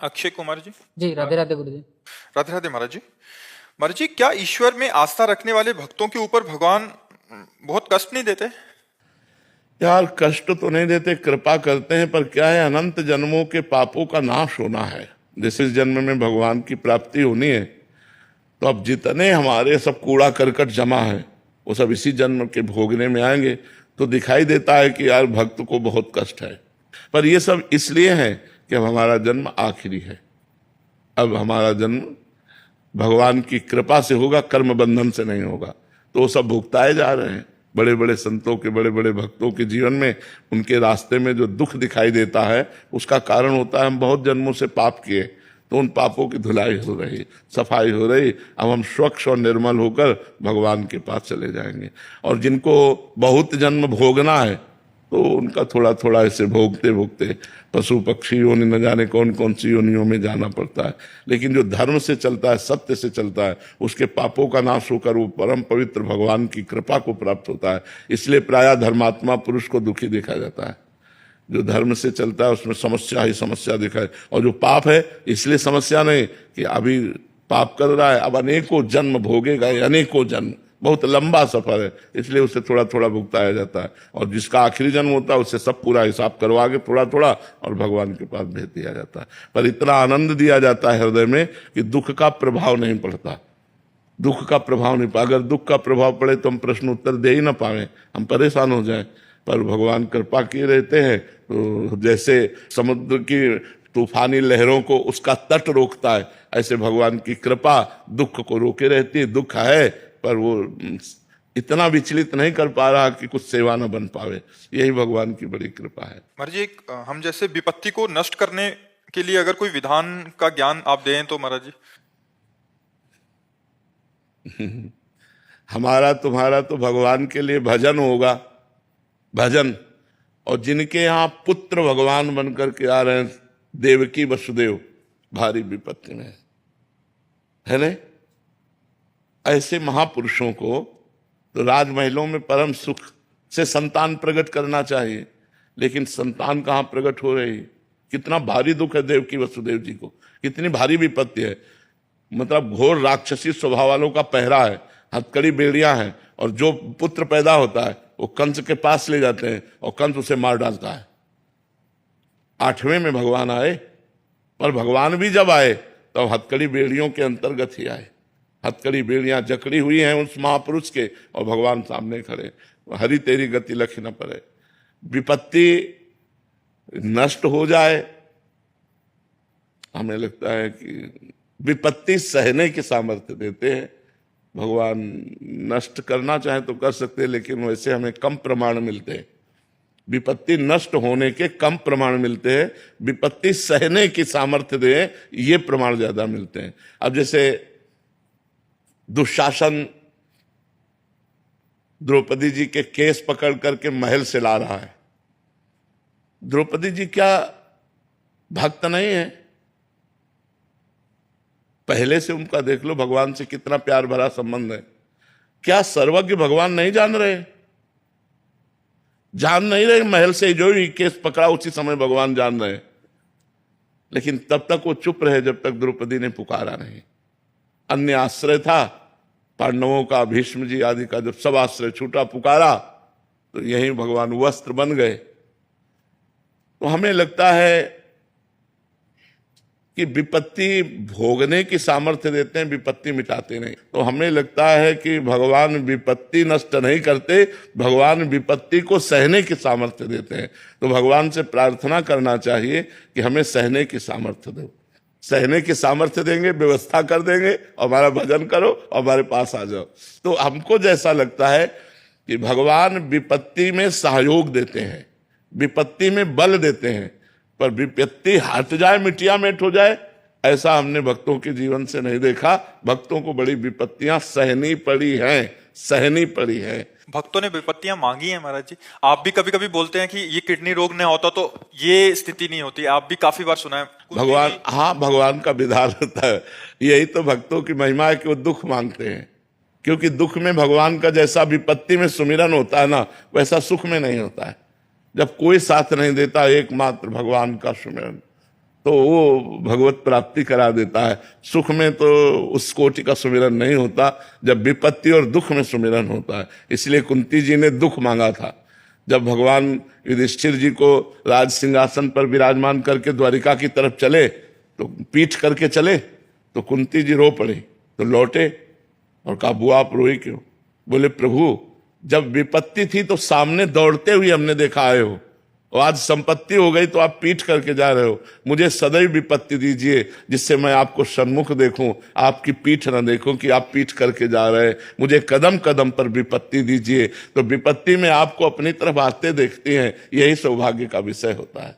अक्षय कुमार जी। जी राधे राधे गुरु जी। राधे राधे महाराज जी। महाराज जी, क्या ईश्वर में आस्था रखने वाले भक्तों के ऊपर भगवान बहुत कष्ट नहीं देते? यार कष्ट तो नहीं देते, कृपा करते हैं, पर क्या है, अनंत जन्मों के पापों का नाश होना है। जैसे इस जन्म में भगवान की प्राप्ति होनी है, तो अब जितने हमारे सब कूड़ा करकट जमा है वो सब इसी जन्म के भोगने में आएंगे। तो दिखाई देता है कि यार भक्त को बहुत कष्ट है, पर ये सब इसलिए है कि अब हमारा जन्म आखिरी है। अब हमारा जन्म भगवान की कृपा से होगा, कर्म बंधन से नहीं होगा। तो वो सब भुगताए जा रहे हैं। बड़े बड़े संतों के, बड़े बड़े भक्तों के जीवन में, उनके रास्ते में जो दुख दिखाई देता है, उसका कारण होता है हम बहुत जन्मों से पाप किए, तो उन पापों की धुलाई हो रही, सफाई हो रही। अब हम स्वच्छ और निर्मल होकर भगवान के पास चले जाएंगे। और जिनको बहुत जन्म भोगना है, तो उनका थोड़ा थोड़ा ऐसे भोगते भोगते पशु पक्षी योनि न जाने कौन कौन सी योनियों में जाना पड़ता है। लेकिन जो धर्म से चलता है, सत्य से चलता है, उसके पापों का नाश होकर वो परम पवित्र भगवान की कृपा को प्राप्त होता है। इसलिए प्रायः धर्मात्मा पुरुष को दुखी देखा जाता है। जो धर्म से चलता है उसमें समस्या ही समस्या दिखाए, और जो पाप है इसलिए समस्या नहीं कि अभी पाप कर रहा है, अब अनेकों जन्म भोगेगा, अनेकों जन्म, बहुत लंबा सफर है, इसलिए उसे थोड़ा थोड़ा भुगताया जाता है। और जिसका आखिरी जन्म होता है उससे सब पूरा हिसाब करवा के थोड़ा थोड़ा और भगवान के पास भेज दिया जाता है। पर इतना आनंद दिया जाता है हृदय में कि दुख का प्रभाव नहीं पड़ता। दुख का प्रभाव नहीं पड़ा। अगर दुख का प्रभाव पड़े तो हम प्रश्न उत्तर दे ही ना पाए, हम परेशान हो जाए। पर भगवान कृपा किए रहते हैं, तो जैसे समुद्र की तूफानी लहरों को उसका तट रोकता है, ऐसे भगवान की कृपा दुख को रोके रहती है। दुख है पर वो इतना विचलित नहीं कर पा रहा कि कुछ सेवा न बन पावे। यही भगवान की बड़ी कृपा है। महाराज जी, हम जैसे विपत्ति को नष्ट करने के लिए अगर कोई विधान का ज्ञान आप दें तो महाराज जी। हमारा तुम्हारा तो भगवान के लिए भजन होगा, भजन। और जिनके यहाँ पुत्र भगवान बनकर के आ रहे हैं, देवकी वसुदेव भारी विपत्ति में है ना, ऐसे महापुरुषों को तो राजमहलों में परम सुख से संतान प्रकट करना चाहिए। लेकिन संतान कहाँ प्रकट हो रही? कितना भारी दुख है देवकी वसुदेव जी को, कितनी भारी विपत्ति है। मतलब घोर राक्षसी स्वभाव वालों का पहरा है, हथकड़ी बेड़ियां हैं, और जो पुत्र पैदा होता है वो कंस के पास ले जाते हैं और कंस उसे मार डालता है। 8वें में भगवान आए, पर भगवान भी जब आए तो हथकड़ी बेड़ियों के अंतर्गत ही आए। हथकड़ी बेड़ियां जकड़ी हुई हैं उस महापुरुष के, और भगवान सामने खड़े। हरि तेरी गति लख न पड़े। विपत्ति नष्ट हो जाए, हमें लगता है कि विपत्ति सहने की सामर्थ्य देते हैं भगवान। नष्ट करना चाहे तो कर सकते हैं, लेकिन वैसे हमें कम प्रमाण मिलते हैं। विपत्ति नष्ट होने के कम प्रमाण मिलते हैं, विपत्ति सहने की सामर्थ्य दे ये प्रमाण ज्यादा मिलते हैं। अब जैसे दुशासन द्रौपदी जी के केस पकड़ करके महल से ला रहा है। द्रौपदी जी क्या भक्त नहीं है? पहले से उनका देख लो, भगवान से कितना प्यार भरा संबंध है। क्या सर्वज्ञ भगवान नहीं जान रहे? जान नहीं रहे? महल से जो ही केस पकड़ा उसी समय भगवान जान रहे। लेकिन तब तक वो चुप रहे जब तक द्रौपदी ने पुकारा नहीं। अन्य आश्रय था पांडवों का, भीष्म जी आदि का, जब सब आश्रय छूटा, पुकारा, तो यही भगवान वस्त्र बन गए। तो हमें लगता है कि विपत्ति भोगने की सामर्थ्य देते हैं, विपत्ति मिटाते नहीं। तो हमें लगता है कि भगवान विपत्ति नष्ट नहीं करते, भगवान विपत्ति को सहने की सामर्थ्य देते हैं। तो भगवान से प्रार्थना करना चाहिए कि हमें सहने की सामर्थ्य दो। सहने की सामर्थ्य देंगे, व्यवस्था कर देंगे, और हमारा भजन करो और हमारे पास आ जाओ। तो हमको जैसा लगता है कि भगवान विपत्ति में सहयोग देते हैं, विपत्ति में बल देते हैं, पर विपत्ति हट जाए, मिटिया मेट हो जाए, ऐसा हमने भक्तों के जीवन से नहीं देखा। भक्तों को बड़ी विपत्तियां सहनी पड़ी हैं, सहनी पड़ी हैं। भक्तों ने विपत्तियां मांगी हैं महाराज जी। आप भी कभी कभी बोलते हैं कि ये किडनी रोग नहीं होता तो ये स्थिति नहीं होती, आप भी काफी बार सुना है। भगवान, हाँ, भगवान का विधान होता है। यही तो भक्तों की महिमा है कि वो दुख मांगते हैं, क्योंकि दुख में भगवान का जैसा विपत्ति में सुमिरन होता है ना, वैसा सुख में नहीं होता है। जब कोई साथ नहीं देता, एकमात्र भगवान का सुमिरन, तो वो भगवत प्राप्ति करा देता है। सुख में तो उस कोटि का सुमिरन नहीं होता, जब विपत्ति और दुख में सुमिरन होता है। इसलिए कुंती जी ने दुख मांगा था। जब भगवान युधिष्ठिर जी को राज सिंहासन पर विराजमान करके द्वारिका की तरफ चले, तो पीठ करके चले, तो कुंती जी रो पड़ी। तो लौटे और कहा, बुआ आप रोई क्यों? बोले, प्रभु जब विपत्ति थी तो सामने दौड़ते हुए हमने देखा आए हो, और आज संपत्ति हो गई तो आप पीठ करके जा रहे हो। मुझे सदैव विपत्ति दीजिए जिससे मैं आपको सन्मुख देखूं, आपकी पीठ न देखूं कि आप पीठ करके जा रहे हैं। मुझे कदम कदम पर विपत्ति दीजिए। तो विपत्ति में आपको अपनी तरफ आते देखती हैं, यही सौभाग्य का विषय होता है।